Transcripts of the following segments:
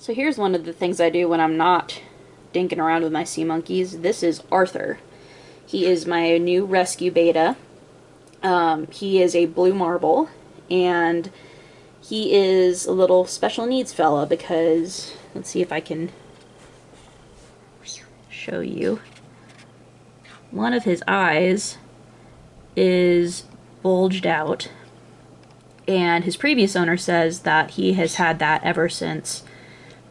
So here's one of the things I do when I'm not dinking around with my sea monkeys. This is Arthur. He is my new rescue beta. He is a blue marble, and he is a little special needs fella because, let's see if I can show you. One of his eyes is bulged out, and his previous owner says that he has had that ever since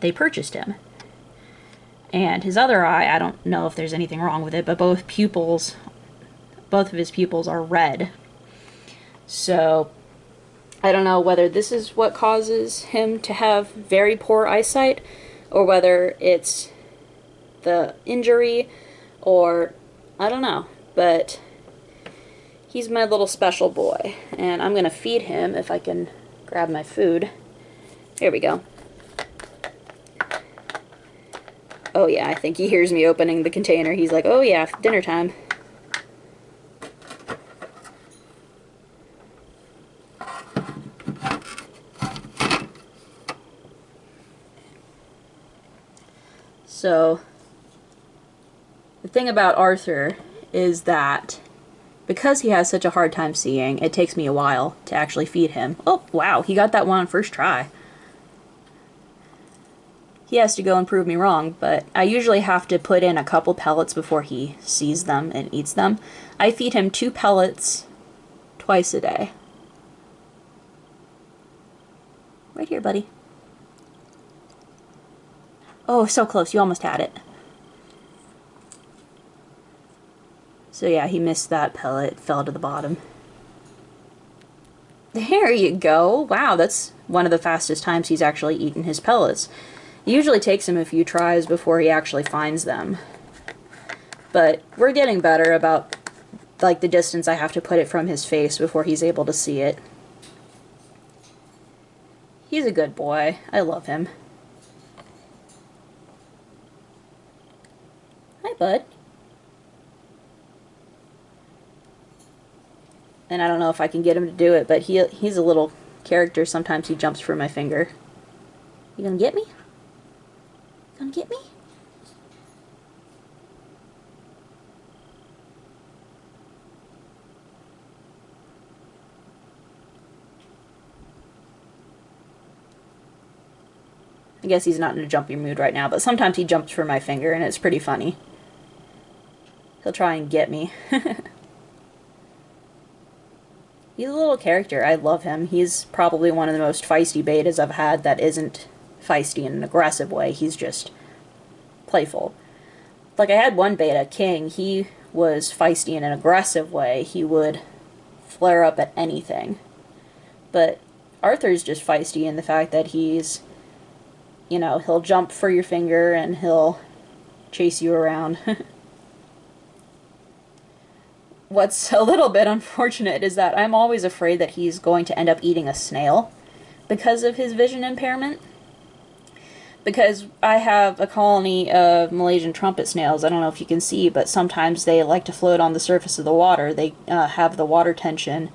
they purchased him. And his other eye, I don't know if there's anything wrong with it, but both of his pupils are red. So I don't know whether this is what causes him to have very poor eyesight, or whether it's the injury, or I don't know. But he's my little special boy, and I'm gonna feed him if I can grab my food. Here we go. Oh yeah, I think he hears me opening the container. He's like, oh yeah, dinner time. So, the thing about Arthur is that because he has such a hard time seeing, it takes me a while to actually feed him. Oh, wow, he got that one on first try. He has to go and prove me wrong, but I usually have to put in a couple pellets before he sees them and eats them. I feed him 2 pellets twice a day. Right here, buddy. Oh, so close. You almost had it. So yeah, he missed that pellet. It fell to the bottom. There you go. Wow, that's one of the fastest times he's actually eaten his pellets. It usually takes him a few tries before he actually finds them. But we're getting better about like the distance I have to put it from his face before he's able to see it. He's a good boy. I love him. Hi, bud. And I don't know if I can get him to do it, but he's a little character. Sometimes he jumps for my finger. You gonna get me? Gonna get me? I guess he's not in a jumpy mood right now, but sometimes he jumps for my finger, and it's pretty funny. He'll try and get me. He's a little character. I love him. He's probably one of the most feisty betas I've had that isn't feisty in an aggressive way. He's just playful. Like, I had one beta, King. He was feisty in an aggressive way. He would flare up at anything. But Arthur's just feisty in the fact that he's, you know, he'll jump for your finger and he'll chase you around. What's a little bit unfortunate is that I'm always afraid that he's going to end up eating a snail because of his vision impairment. Because I have a colony of Malaysian trumpet snails. I don't know if you can see, but sometimes they like to float on the surface of the water. They have the water tension.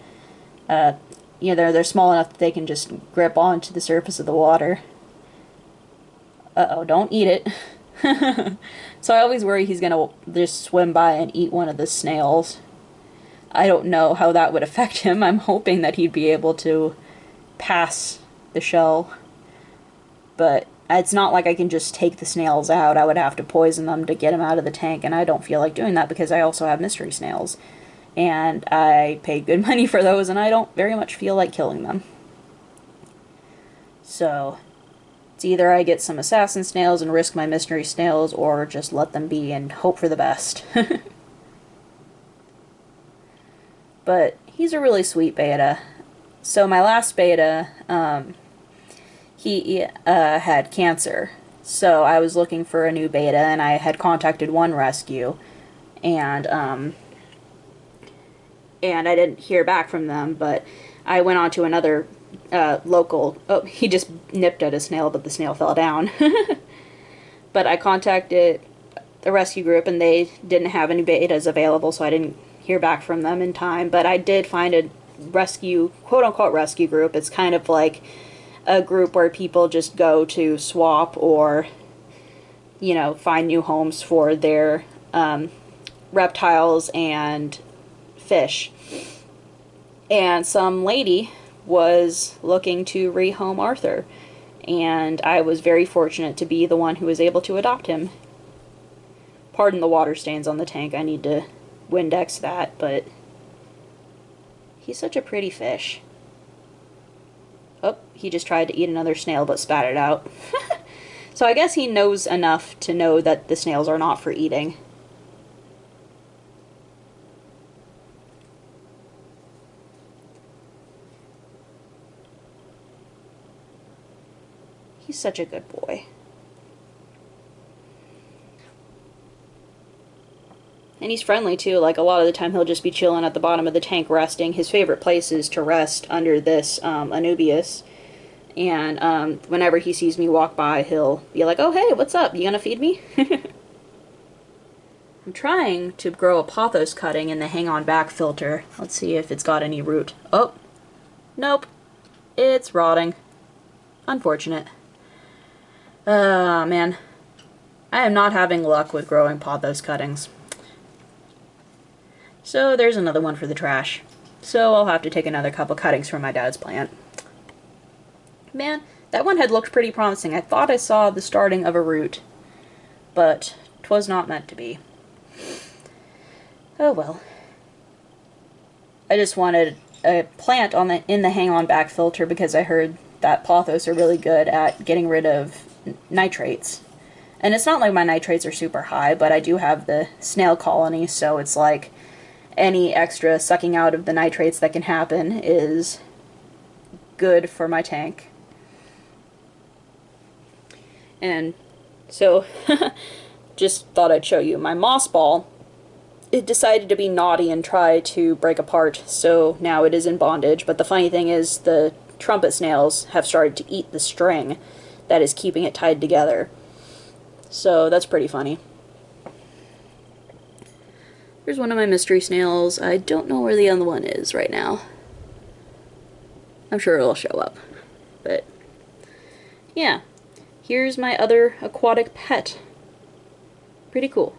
You know, they're small enough that they can just grip onto the surface of the water. Uh-oh, don't eat it. So I always worry he's gonna just swim by and eat one of the snails. I don't know how that would affect him. I'm hoping that he'd be able to pass the shell. But it's not like I can just take the snails out. I would have to poison them to get them out of the tank, and I don't feel like doing that because I also have mystery snails. And I pay good money for those, and I don't very much feel like killing them. So it's either I get some assassin snails and risk my mystery snails, or just let them be and hope for the best. But he's a really sweet beta. So my last beta, he had cancer. So I was looking for a new beta, and I had contacted one rescue, and I didn't hear back from them, but I went on to another local. Oh, he just nipped at a snail, but the snail fell down. But I contacted the rescue group, and they didn't have any betas available, so I didn't hear back from them in time. But I did find a rescue, quote-unquote rescue group. It's kind of like a group where people just go to swap or, you know, find new homes for their reptiles and fish. And some lady was looking to rehome Arthur, and I was very fortunate to be the one who was able to adopt him. Pardon the water stains on the tank, I need to Windex that, but he's such a pretty fish. Oh, he just tried to eat another snail but spat it out. So I guess he knows enough to know that the snails are not for eating. He's such a good boy. And he's friendly too, like a lot of the time he'll just be chilling at the bottom of the tank resting. His favorite place is to rest under this Anubias. And whenever he sees me walk by, he'll be like, oh hey, what's up? You gonna feed me? I'm trying to grow a pothos cutting in the hang on back filter. Let's see if it's got any root. Oh, nope. It's rotting. Unfortunate. Man. I am not having luck with growing pothos cuttings. So there's another one for the trash. So I'll have to take another couple cuttings from my dad's plant. Man, that one had looked pretty promising. I thought I saw the starting of a root, but 'twas not meant to be. Oh well. I just wanted a plant in the hang on back filter because I heard that pothos are really good at getting rid of nitrates. And it's not like my nitrates are super high, but I do have the snail colony, so it's like any extra sucking out of the nitrates that can happen is good for my tank. And so, just thought I'd show you. My moss ball, it decided to be naughty and try to break apart, so now it is in bondage. But the funny thing is, the trumpet snails have started to eat the string that is keeping it tied together. So that's pretty funny. Here's one of my mystery snails. I don't know where the other one is right now. I'm sure it'll show up. But, yeah. Here's my other aquatic pet. Pretty cool.